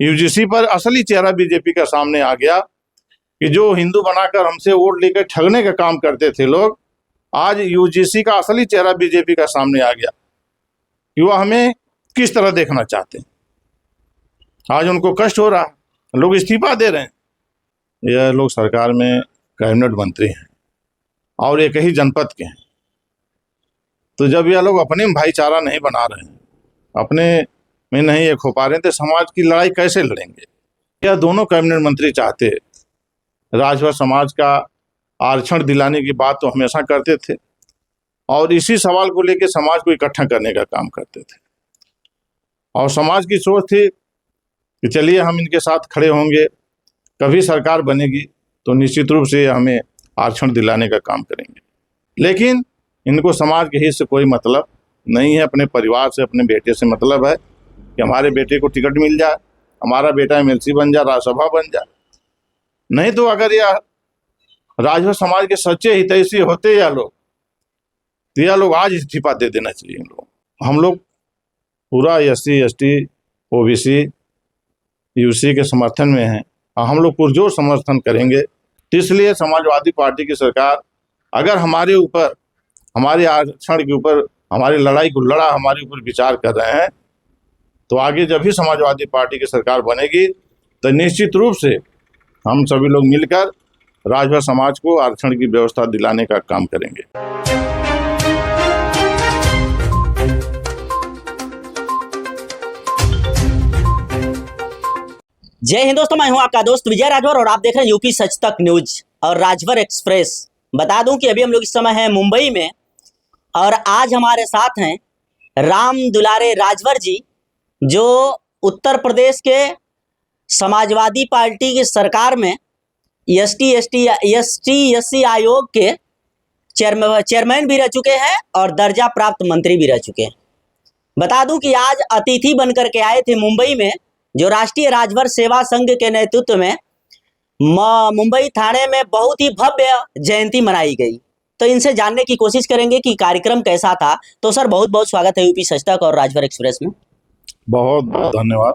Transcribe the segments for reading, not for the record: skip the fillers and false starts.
UGC पर असली चेहरा बीजेपी का सामने आ गया कि जो हिंदू बनाकर हमसे वोट लेकर ठगने का काम करते थे लोग, आज यूजीसी का असली चेहरा बीजेपी का सामने आ गया कि वह हमें किस तरह देखना चाहते हैं। आज उनको कष्ट हो रहा है, लोग इस्तीफा दे रहे हैं। यह लोग सरकार में कैबिनेट मंत्री हैं और एक ही जनपद के हैं, तो जब यह लोग अपने में भाईचारा नहीं बना रहे हैं, अपने में नहीं एक हो पा रहे हैं, तो समाज की लड़ाई कैसे लड़ेंगे। यह दोनों कैबिनेट मंत्री चाहते, राजभर समाज का आरक्षण दिलाने की बात तो हमेशा करते थे और इसी सवाल को लेकर समाज को इकट्ठा करने का काम करते थे। और समाज की सोच थी कि चलिए हम इनके साथ खड़े होंगे, कभी सरकार बनेगी तो निश्चित रूप से हमें आरक्षण दिलाने का काम करेंगे। लेकिन इनको समाज के हित से कोई मतलब नहीं है, अपने परिवार से, अपने बेटे से मतलब है कि हमारे बेटे को टिकट मिल जाए, हमारा बेटा एमएलसी बन जाए, राज्यसभा बन जाए। नहीं तो अगर यह राजभर समाज के सच्चे हितैषी होते या लोग, तो यह लोग आज इस्तीफा दे देना चाहिए। हम लोग पूरा SC ST OBC यूसी के समर्थन में हैं, हम लोग पुरजोर समर्थन करेंगे। इसलिए समाजवादी पार्टी की सरकार अगर हमारे ऊपर, हमारे आरक्षण के ऊपर, हमारी लड़ाई को लड़ा हमारे ऊपर विचार कर रहे हैं, तो आगे जब भी समाजवादी पार्टी की सरकार बनेगी तो निश्चित रूप से हम सभी लोग मिलकर राजभर समाज को आरक्षण की व्यवस्था दिलाने का काम करेंगे। जय हिंद दोस्तों, मैं हूं आपका दोस्त विजय राजभर और आप देख रहे हैं यूपी सच तक न्यूज और राजभर एक्सप्रेस। बता दूं कि अभी हम लोग इस समय हैं मुंबई में और आज हमारे साथ हैं राम दुलारे राजभर जी, जो उत्तर प्रदेश के समाजवादी पार्टी की सरकार में ST SC आयोग के चेयरमैन भी रह चुके हैं और दर्जा प्राप्त मंत्री भी रह चुके हैं। बता दूं कि आज अतिथि बनकर के आए थे मुंबई में, जो राष्ट्रीय राजभर सेवा संघ के नेतृत्व में मुंबई थाने में बहुत ही भव्य जयंती मनाई गई। तो इनसे जानने की कोशिश करेंगे कि कार्यक्रम कैसा था। तो सर, बहुत बहुत स्वागत है यूपी सच तक और राजभर एक्सप्रेस में। बहुत बहुत धन्यवाद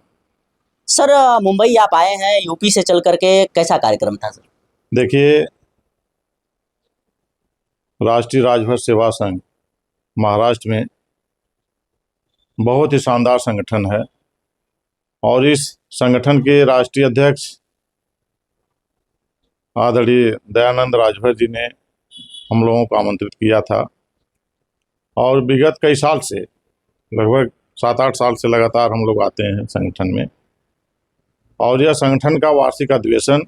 सर। मुंबई आप आए हैं यूपी से चल करके, कैसा कार्यक्रम था सर? देखिए, राष्ट्रीय राजभर सेवा संघ महाराष्ट्र में बहुत ही शानदार संगठन है और इस संगठन के राष्ट्रीय अध्यक्ष आदरणीय दयानंद राजभर जी ने हम लोगों को आमंत्रित किया था और विगत कई साल से, लगभग 7-8 साल से लगातार हम लोग आते हैं संगठन में। और यह संगठन का वार्षिक अधिवेशन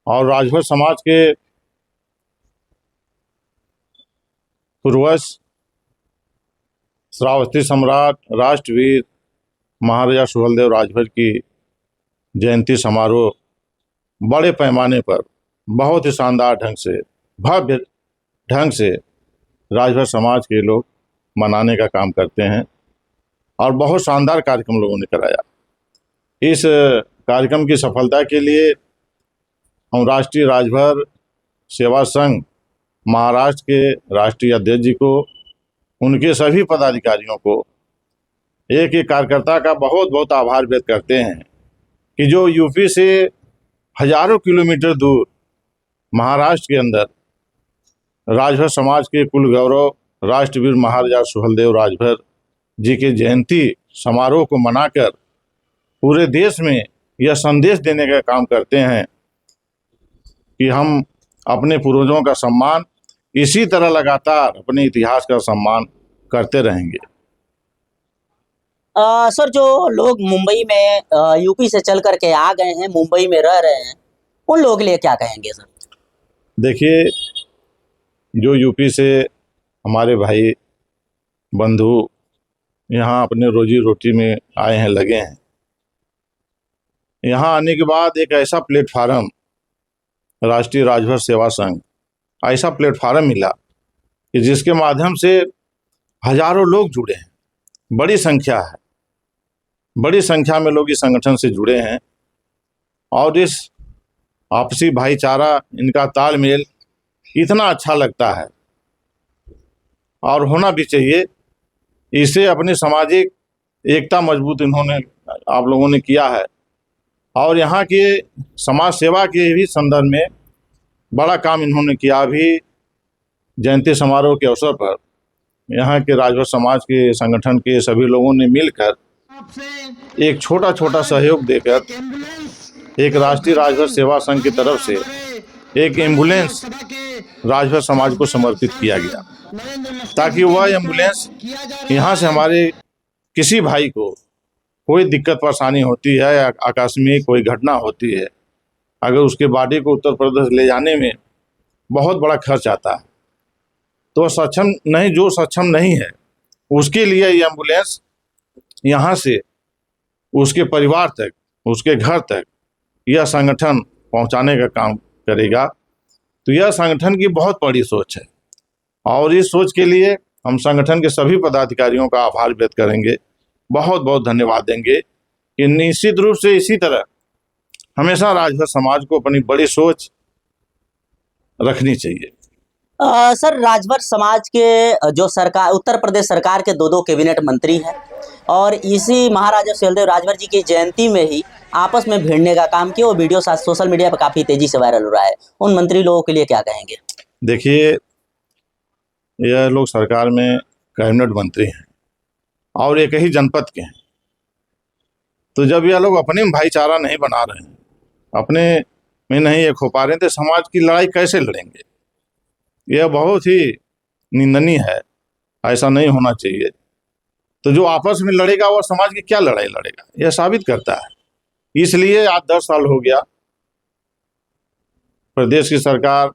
और राजभर समाज के पूर्वज श्रावस्ती सम्राट राष्ट्रवीर महाराजा सुहेलदेव राजभर की जयंती समारोह बड़े पैमाने पर बहुत ही शानदार ढंग से, भव्य ढंग से राजभर समाज के लोग मनाने का काम करते हैं और बहुत शानदार कार्यक्रम लोगों ने कराया। इस कार्यक्रम की सफलता के लिए हम राष्ट्रीय राजभर सेवा संघ महाराष्ट्र के राष्ट्रीय अध्यक्ष जी को, उनके सभी पदाधिकारियों को, एक एक कार्यकर्ता का बहुत बहुत आभार व्यक्त करते हैं कि जो यूपी से हजारों किलोमीटर दूर महाराष्ट्र के अंदर राजभर समाज के कुल गौरव राष्ट्रवीर महाराजा सुहेलदेव राजभर जी के जयंती समारोह को मनाकर पूरे देश में यह संदेश देने का काम करते हैं कि हम अपने पूर्वजों का सम्मान इसी तरह लगातार अपने इतिहास का सम्मान करते रहेंगे। सर, जो लोग मुंबई में यूपी से चल करके आ गए हैं, मुंबई में रह रहे हैं, उन लोगों के लिए क्या कहेंगे सर? देखिए, जो यूपी से हमारे भाई बंधु यहाँ अपने रोजी रोटी में आए हैं, लगे हैं, यहाँ आने के बाद एक ऐसा प्लेटफार्म, राष्ट्रीय राजभर सेवा संघ, ऐसा प्लेटफार्म मिला कि जिसके माध्यम से हजारों लोग जुड़े हैं। बड़ी संख्या है, बड़ी संख्या में लोग इस संगठन से जुड़े हैं और इस आपसी भाईचारा, इनका तालमेल इतना अच्छा लगता है और होना भी चाहिए। इससे अपनी सामाजिक एकता मजबूत इन्होंने, आप लोगों ने किया है और यहाँ के समाज सेवा के भी संदर्भ में बड़ा काम इन्होंने किया। अभी जयंती समारोह के अवसर पर यहाँ के राजभर समाज के संगठन के सभी लोगों ने मिलकर एक छोटा छोटा सहयोग देकर एक राष्ट्रीय राजभर सेवा संघ की तरफ से एक एम्बुलेंस राजभर समाज को समर्पित किया गया, ताकि वह एम्बुलेंस यहाँ से हमारे किसी भाई को कोई दिक्कत परेशानी होती है या आकस्मिक कोई घटना होती है, अगर उसके बॉडी को उत्तर प्रदेश ले जाने में बहुत बड़ा खर्च आता है, तो जो सक्षम नहीं है उसके लिए ये एम्बुलेंस यहाँ से उसके परिवार तक, उसके घर तक यह संगठन पहुँचाने का काम करेगा। तो यह संगठन की बहुत बड़ी सोच है और इस सोच के लिए हम संगठन के सभी पदाधिकारियों का आभार व्यक्त करेंगे, बहुत बहुत धन्यवाद देंगे कि निश्चित रूप से इसी तरह हमेशा राजभर समाज को अपनी बड़ी सोच रखनी चाहिए। सर, राजभर समाज के जो सरकार, उत्तर प्रदेश सरकार के दो कैबिनेट मंत्री हैं और इसी महाराजा सुहेलदेव राजभर जी की जयंती में ही आपस में भिड़ने का काम किया। वो वीडियो सोशल मीडिया पर काफ़ी तेजी से वायरल हो रहा है। उन मंत्री लोगों के लिए क्या कहेंगे? देखिए, यह लोग सरकार में कैबिनेट मंत्री हैं और एक ही जनपद के हैं, तो जब यह लोग अपने में भाईचारा नहीं बना रहे हैं, अपने में नहीं एक हो पा रहे हैं, तो समाज की लड़ाई कैसे लड़ेंगे? यह बहुत ही निंदनीय है, ऐसा नहीं होना चाहिए। तो जो आपस में लड़ेगा वो समाज की क्या लड़ाई लड़ेगा, यह साबित करता है। इसलिए आज 10 साल हो गया, प्रदेश की सरकार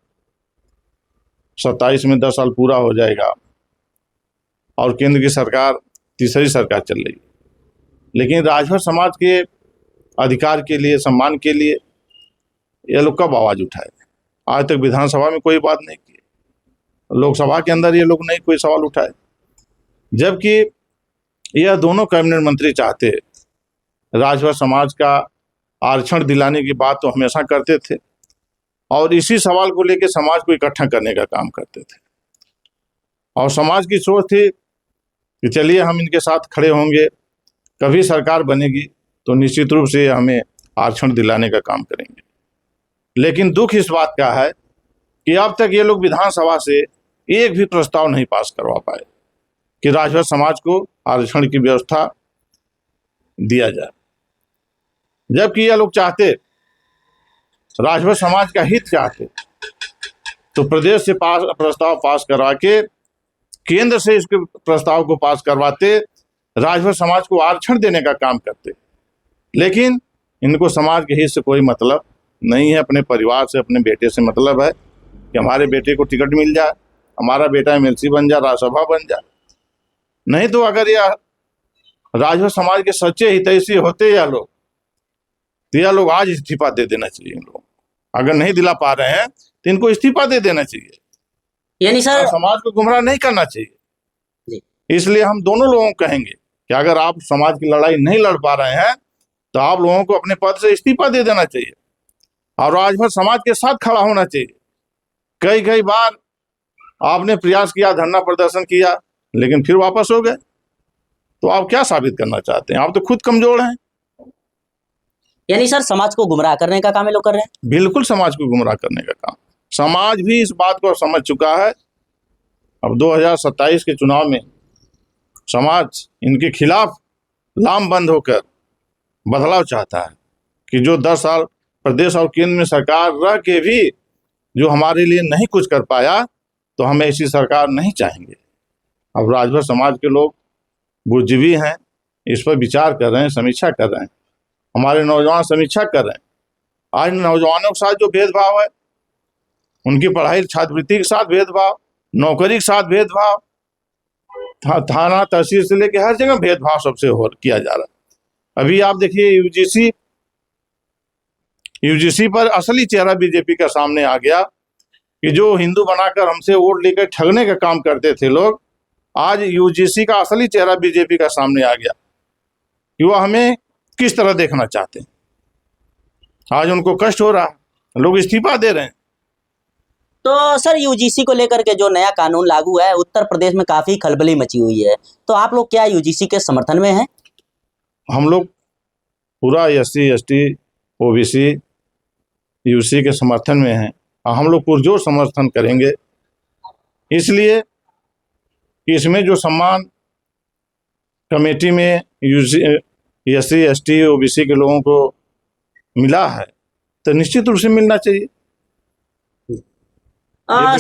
27 में 10 साल पूरा हो जाएगा और केंद्र की सरकार तीसरी सरकार चल रही है, लेकिन राजभर समाज के अधिकार के लिए, सम्मान के लिए ये लोग कब आवाज उठाए? आज तक विधानसभा में कोई बात नहीं की, लोकसभा के अंदर ये लोग नहीं कोई सवाल उठाए, जबकि यह दोनों कैबिनेट मंत्री चाहते, राजभर समाज का आरक्षण दिलाने की बात तो हमेशा करते थे और इसी सवाल को लेकर समाज को इकट्ठा करने का काम करते थे। और समाज की सोच थी कि चलिए हम इनके साथ खड़े होंगे, कभी सरकार बनेगी तो निश्चित रूप से हमें आरक्षण दिलाने का काम करेंगे। लेकिन दुख इस बात का है कि अब तक ये लोग विधानसभा से एक भी प्रस्ताव नहीं पास करवा पाए कि राजभर समाज को आरक्षण की व्यवस्था दिया जाए, जबकि ये लोग चाहते, राजभर समाज का हित चाहते, तो प्रदेश से प्रस्ताव पास करवा के केंद्र से इसके प्रस्ताव को पास करवाते, राजभर समाज को आरक्षण देने का काम करते। लेकिन इनको समाज के हित से कोई मतलब नहीं है, अपने परिवार से, अपने बेटे से मतलब है कि हमारे बेटे को टिकट मिल जाए, हमारा बेटा एमएलसी बन जाए, राज्यसभा बन जाए। नहीं तो अगर यह राजभर समाज के सच्चे हितैषी होते यह लोग, तो यह लोग आज इस्तीफा दे देना चाहिए। इन लोग अगर नहीं दिला पा रहे हैं तो इनको इस्तीफा दे देना चाहिए, यानी सर समाज को गुमराह नहीं करना चाहिए। इसलिए हम दोनों लोगों को कहेंगे कि अगर आप समाज की लड़ाई नहीं लड़ पा रहे हैं तो आप लोगों को अपने पद से इस्तीफा दे देना चाहिए और राजभर समाज के साथ खड़ा होना चाहिए। कई बार आपने प्रयास किया, धरना प्रदर्शन किया, लेकिन फिर वापस हो गए, तो आप क्या साबित करना चाहते हैं? आप तो खुद कमजोर हैं। यानी सर समाज को गुमराह करने का काम ये लोग कर रहे हैं। बिल्कुल समाज को गुमराह करने का काम। समाज भी इस बात को समझ चुका है। अब 2027 के चुनाव में समाज इनके खिलाफ लामबंद होकर बदलाव चाहता है कि जो 10 साल प्रदेश और केंद्र में सरकार रह के भी जो हमारे लिए नहीं कुछ कर पाया, तो हमें ऐसी सरकार नहीं चाहेंगे। अब राजभर समाज के लोग बुद्धिजीवी हैं, इस पर विचार कर रहे हैं, समीक्षा कर रहे हैं। हमारे नौजवान समीक्षा कर रहे हैं। आज नौजवानों के साथ जो भेदभाव है, उनकी पढ़ाई छात्रवृत्ति के साथ भेदभाव, नौकरी के साथ भेदभाव, थाना तहसील से लेकर हर जगह भेदभाव सबसे किया जा रहा है। अभी आप देखिए यूजीसी पर असली चेहरा बीजेपी का सामने आ गया कि जो हिंदू बनाकर हमसे वोट लेकर ठगने का काम करते थे लोग, आज यूजीसी का असली चेहरा बीजेपी का सामने आ गया कि वह हमें किस तरह देखना चाहते हैं। आज उनको कष्ट हो रहा है, लोग इस्तीफा दे रहे हैं। तो सर यूजीसी को लेकर के जो नया कानून लागू है, उत्तर प्रदेश में काफी खलबली मची हुई है, तो आप लोग क्या यूजीसी के समर्थन में हैं? हम लोग पूरा SC ST ओबीसी यूसी के समर्थन में हैं और हम लोग पुरजोर समर्थन करेंगे, इसलिए कि इसमें जो सम्मान कमेटी में यूसी एससी एसटी ओबीसी के लोगों को मिला है तो निश्चित रूप से मिलना चाहिए। ये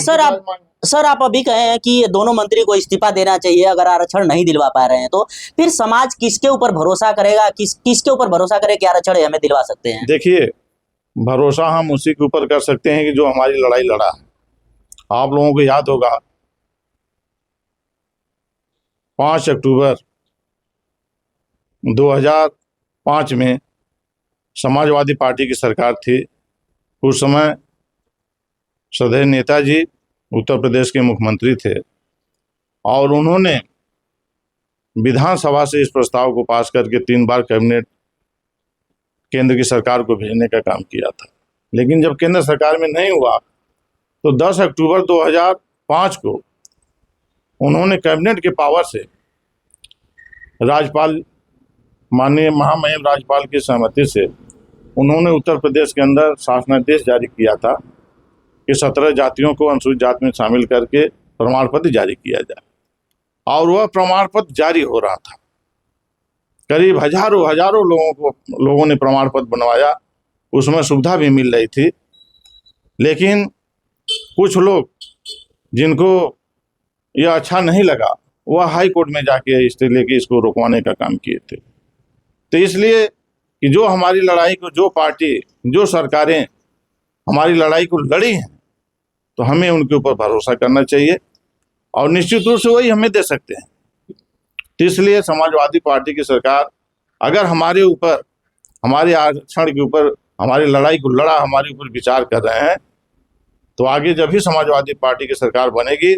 सर आप अभी कहे हैं कि ये दोनों मंत्री को इस्तीफा देना चाहिए अगर आरक्षण नहीं दिलवा पा रहे हैं, तो फिर समाज किसके ऊपर भरोसा करेगा, किसके ऊपर भरोसा करे कि आरक्षण हमें दिलवा सकते हैं? देखिए, भरोसा हम उसी के ऊपर कर सकते हैं कि जो हमारी लड़ाई लड़ा है। आप लोगों को याद होगा 5 अक्टूबर 2005 में समाजवादी पार्टी की सरकार थी। उस समय श्रद्धेय नेताजी उत्तर प्रदेश के मुख्यमंत्री थे और उन्होंने विधानसभा से इस प्रस्ताव को पास करके 3 बार कैबिनेट केंद्र की सरकार को भेजने का काम किया था। लेकिन जब केंद्र सरकार में नहीं हुआ तो 10 अक्टूबर 2005 को उन्होंने कैबिनेट के पावर से राज्यपाल माननीय महामहिम राज्यपाल की सहमति से उन्होंने उत्तर प्रदेश के अंदर शासनादेश जारी किया था कि 17 जातियों को अनुसूचित जाति में शामिल करके प्रमाण पत्र जारी किया जाए। और वह प्रमाण पत्र जारी हो रहा था। करीब हजारों लोगों ने प्रमाण पत्र बनवाया, उसमें सुविधा भी मिल रही थी। लेकिन कुछ लोग जिनको यह अच्छा नहीं लगा वह हाई कोर्ट में जाके लेके इसको रोकवाने का काम किए थे। तो इसलिए कि जो हमारी लड़ाई को, जो पार्टी, जो सरकारें हमारी लड़ाई को लड़ी हैं, तो हमें उनके ऊपर भरोसा करना चाहिए और निश्चित रूप से वही हमें दे सकते हैं। तो इसलिए समाजवादी पार्टी की सरकार अगर हमारे ऊपर, हमारे आरक्षण के ऊपर, हमारी लड़ाई को लड़ा, हमारे ऊपर विचार कर रहे हैं, तो आगे जब भी समाजवादी पार्टी की सरकार बनेगी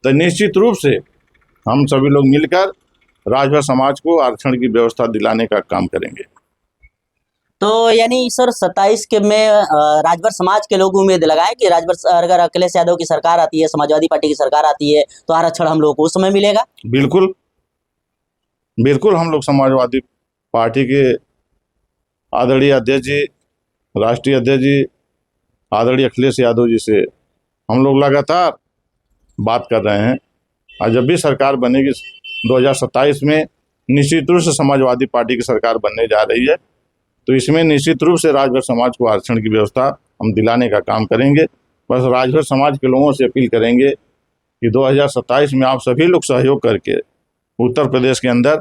तो निश्चित रूप से हम सभी लोग मिलकर राजभर समाज को आरक्षण की व्यवस्था दिलाने का काम करेंगे। तो यानी सर 27 के में राजभर समाज के लोग उम्मीद लगाएं कि राजभर अगर अखिलेश यादव की सरकार आती है, समाजवादी पार्टी की सरकार आती है, तो आरक्षण हम लोग को उस समय मिलेगा। बिल्कुल बिल्कुल, हम लोग समाजवादी पार्टी के आदरणीय अध्यक्ष जी, राष्ट्रीय अध्यक्ष जी आदरणीय अखिलेश यादव जी से हम लोग लगातार बात कर रहे हैं और जब भी सरकार बनेगी 2027 में निश्चित रूप से समाजवादी पार्टी की सरकार बनने जा रही है, तो इसमें निश्चित रूप से राजभर समाज को आरक्षण की व्यवस्था हम दिलाने का काम करेंगे। बस राजभर समाज के लोगों से अपील करेंगे कि 2027 में आप सभी लोग सहयोग करके उत्तर प्रदेश के अंदर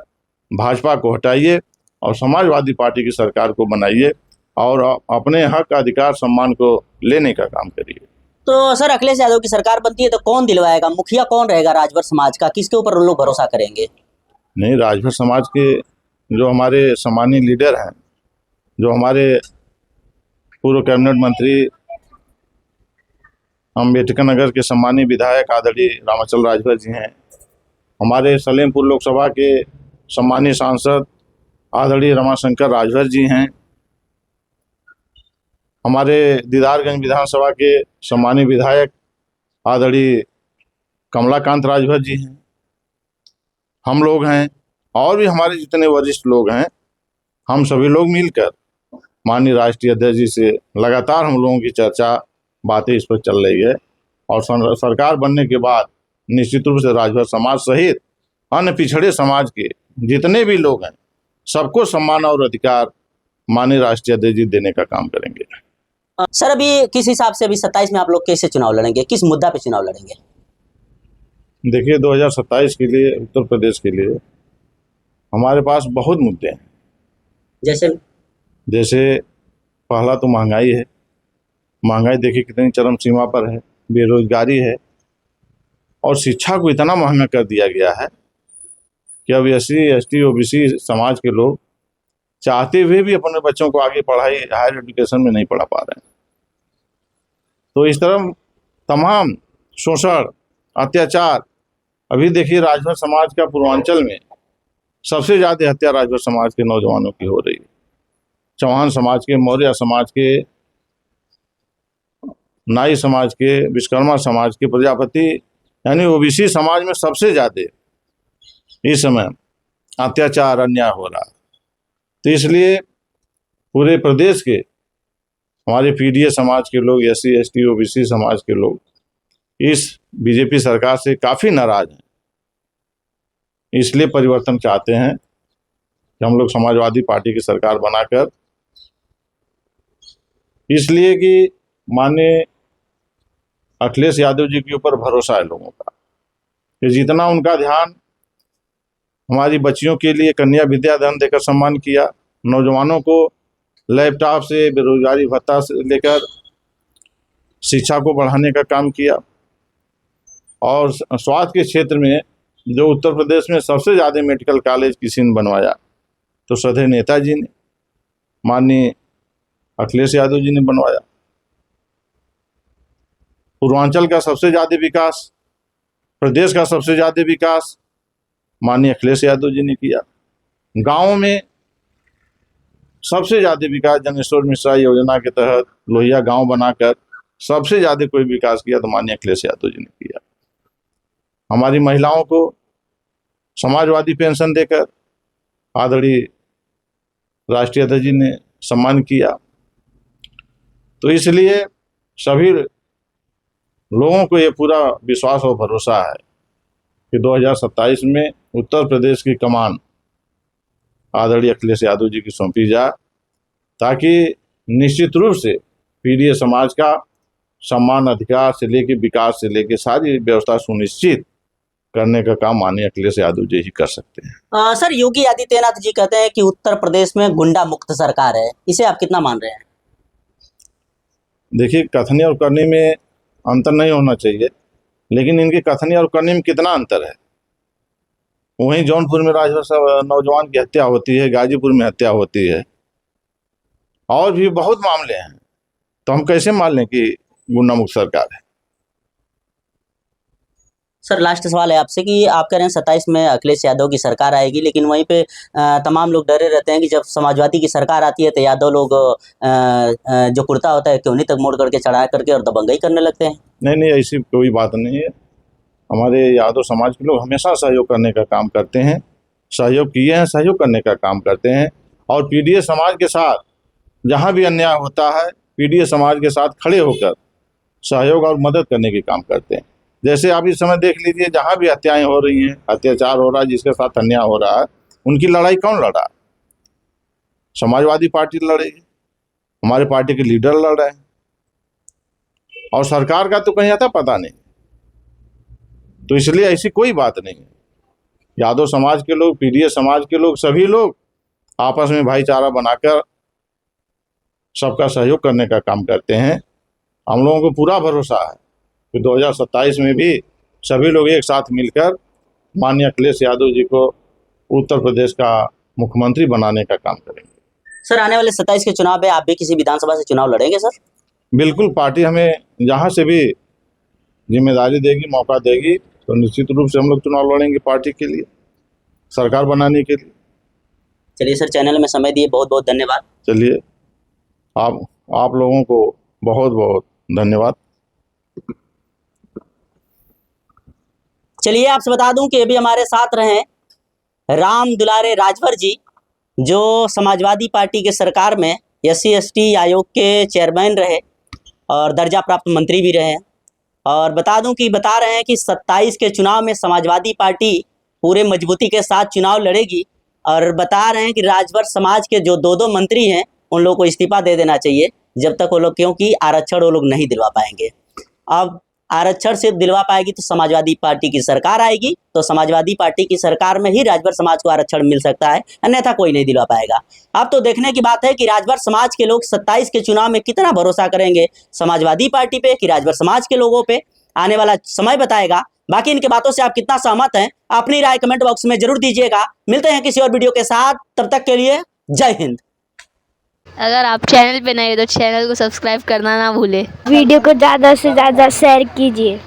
भाजपा को हटाइए और समाजवादी पार्टी की सरकार को बनाइए और अपने हक, अधिकार, सम्मान को लेने का काम करिए। तो सर अखिलेश यादव की सरकार बनती है तो कौन दिलवाएगा, मुखिया कौन रहेगा राजभर समाज का, किसके ऊपर लोग भरोसा करेंगे? नहीं, राजभर समाज के जो हमारे सम्मानीय लीडर हैं, जो हमारे पूर्व कैबिनेट मंत्री अम्बेडकर नगर के सम्मानीय विधायक आदरणीय रामाचल राजभर जी हैं, हमारे सलेमपुर लोकसभा के सम्मानीय सांसद आदरणीय रमाशंकर राजभर जी हैं, हमारे दीदारगंज विधानसभा के सम्मानीय विधायक आदरणीय कमलाकांत राजभर जी हैं, हम लोग हैं और भी हमारे जितने वरिष्ठ लोग हैं, हम सभी लोग मिलकर माननीय राष्ट्रीय अध्यक्ष जी से लगातार हम लोगों की चर्चा, बातें इस पर चल रही है और सरकार बनने के बाद निश्चित रूप से राजभर समाज सहित अन्य पिछड़े समाज के जितने भी लोग हैं सबको सम्मान और अधिकार माननीय राष्ट्रीय अध्यक्ष जी देने का काम करेंगे। सर अभी किस हिसाब से अभी 27 में आप लोग कैसे चुनाव लड़ेंगे, किस मुद्दा पे चुनाव लड़ेंगे? देखिए, 2027 के लिए उत्तर प्रदेश के लिए हमारे पास बहुत मुद्दे हैं। जैसे पहला तो महंगाई है। महंगाई देखिए कितनी चरम सीमा पर है, बेरोजगारी है और शिक्षा को इतना महंगा कर दिया गया है कि अब एससी एसटी ओबीसी समाज के लोग चाहते हुए भी अपने बच्चों को आगे पढ़ाई, हायर एजुकेशन में नहीं पढ़ा पा रहे हैं। तो इस तरह तमाम शोषण, अत्याचार, अभी देखिए राजभर समाज का पूर्वांचल में सबसे ज़्यादा हत्या राजभर समाज के नौजवानों की हो रही है। चौहान समाज के, मौर्य समाज के, नाई समाज के, विश्वकर्मा समाज के, प्रजापति यानी ओबीसी समाज में सबसे ज़्यादा इस समय अत्याचार, अन्याय हो रहा है। तो इसलिए पूरे प्रदेश के हमारे पीडीए समाज के लोग, SC ST OBC समाज के लोग इस बीजेपी सरकार से काफ़ी नाराज हैं। इसलिए परिवर्तन चाहते हैं कि हम लोग समाजवादी पार्टी की सरकार बनाकर, इसलिए कि माननीय अखिलेश यादव जी के ऊपर भरोसा है लोगों का कि जितना उनका ध्यान हमारी बच्चियों के लिए कन्या विद्याधन देकर सम्मान किया, नौजवानों को लैपटॉप से, बेरोजगारी भत्ता से लेकर शिक्षा को बढ़ाने का काम किया, और स्वास्थ्य के क्षेत्र में जो उत्तर प्रदेश में सबसे ज़्यादा मेडिकल कॉलेज किसी ने बनवाया तो श्रद्धेय नेताजी ने, माननीय अखिलेश यादव जी ने बनवाया। पूर्वांचल का सबसे ज़्यादा विकास, प्रदेश का सबसे ज़्यादा विकास माननीय अखिलेश यादव जी ने किया। गाँव में सबसे ज़्यादा विकास जनेश्वर मिश्रा योजना के तहत लोहिया गांव बनाकर सबसे ज़्यादा कोई विकास किया तो माननीय अखिलेश यादव जी ने किया। हमारी महिलाओं को समाजवादी पेंशन देकर आदरणीय राष्ट्रीय अध्यक्ष जी ने सम्मान किया। तो इसलिए सभी लोगों को ये पूरा विश्वास और भरोसा है कि 2027 में उत्तर प्रदेश की कमान आदरणीय अखिलेश यादव जी की सौंपी जाए, ताकि निश्चित रूप से पीडीए समाज का सम्मान, अधिकार से लेकर विकास से लेकर सारी व्यवस्था सुनिश्चित करने का काम माननीय अखिलेश यादव जी ही कर सकते हैं। सर, योगी आदित्यनाथ जी कहते हैं कि उत्तर प्रदेश में गुंडा मुक्त सरकार है, इसे आप कितना मान रहे हैं? देखिए, कथनी और करनी में अंतर नहीं होना चाहिए, लेकिन इनके कथनी और करनी में कितना अंतर है। वहीं जौनपुर में राजभर नौजवान की हत्या होती है, गाजीपुर में हत्या होती है, और भी बहुत मामले हैं, तो हम कैसे मान लें कि गुंडा मुक्त सरकार है। सर, लास्ट सवाल है आपसे कि आप कह रहे हैं 27 में अखिलेश यादव की सरकार आएगी, लेकिन वहीं पे तमाम लोग डरे रहते हैं कि जब समाजवादी की सरकार आती है तो यादव लोग जो कुर्ता होता है क्यों नहीं तक मोड़ करके चढ़ा करके और दबंगई करने लगते हैं। नहीं, ऐसी कोई बात नहीं है। हमारे यादव समाज के लोग हमेशा सहयोग करने का काम करते हैं, सहयोग किए हैं, सहयोग करने का काम करते हैं, और पीडीए समाज के साथ जहाँ भी अन्याय होता है पीडीए समाज के साथ खड़े होकर सहयोग और मदद करने के काम करते हैं। जैसे आप इस समय देख लीजिए, जहाँ भी हत्याएं हो रही हैं, अत्याचार हो रहा है, जिसके साथ अन्याय हो रहा है, उनकी लड़ाई कौन लड़ा? समाजवादी पार्टी लड़ रही है, हमारे पार्टी के लीडर लड़ रहे हैं, और सरकार का तो कहीं आता पता नहीं। तो इसलिए ऐसी कोई बात नहीं है। यादव समाज के लोग, पीडीए समाज के लोग, सभी लोग आपस में भाईचारा बनाकर सबका सहयोग करने का काम करते हैं। हम लोगों को पूरा भरोसा है कि 2027 में भी सभी लोग एक साथ मिलकर माननीय अखिलेश यादव जी को उत्तर प्रदेश का मुख्यमंत्री बनाने का काम करेंगे। सर, आने वाले 27 के चुनाव में आप भी किसी विधानसभा से चुनाव लड़ेंगे? सर, बिल्कुल, पार्टी हमें जहाँ से भी जिम्मेदारी देगी, मौका देगी, तो निश्चित रूप से हम लोग चुनाव लड़ेंगे पार्टी के लिए, सरकार बनाने के लिए। चलिए सर, चैनल में समय दिए बहुत बहुत धन्यवाद। चलिए, आप लोगों को बहुत बहुत धन्यवाद। चलिए, आपसे बता दूं कि अभी हमारे साथ रहे राम दुलारे राजभर जी, जो समाजवादी पार्टी के सरकार में SC ST आयोग के चेयरमैन रहे और दर्जा प्राप्त मंत्री भी रहे। और बता रहे हैं कि 27 के चुनाव में समाजवादी पार्टी पूरे मजबूती के साथ चुनाव लड़ेगी, और बता रहे हैं कि राजभर समाज के जो दो मंत्री हैं उन लोगों को इस्तीफा दे देना चाहिए जब तक वो लोग, क्योंकि आरक्षण वो लोग नहीं दिलवा पाएंगे। अब आरक्षण सिर्फ दिलवा पाएगी तो समाजवादी पार्टी की सरकार आएगी, तो समाजवादी पार्टी की सरकार में ही राजभर समाज को आरक्षण मिल सकता है, अन्यथा कोई नहीं दिलवा पाएगा। अब तो देखने की बात है कि राजभर समाज के लोग 27 के चुनाव में कितना भरोसा करेंगे समाजवादी पार्टी पे कि राजभर समाज के लोगों पे, आने वाला समय बताएगा। बाकी इनके बातों से आप कितना सहमत हैं, अपनी राय कमेंट बॉक्स में जरूर दीजिएगा। मिलते हैं किसी और वीडियो के साथ, तब तक के लिए जय हिंद। अगर आप चैनल पे नए हो तो चैनल को सब्सक्राइब करना ना भूले। वीडियो को ज़्यादा से ज़्यादा शेयर कीजिए।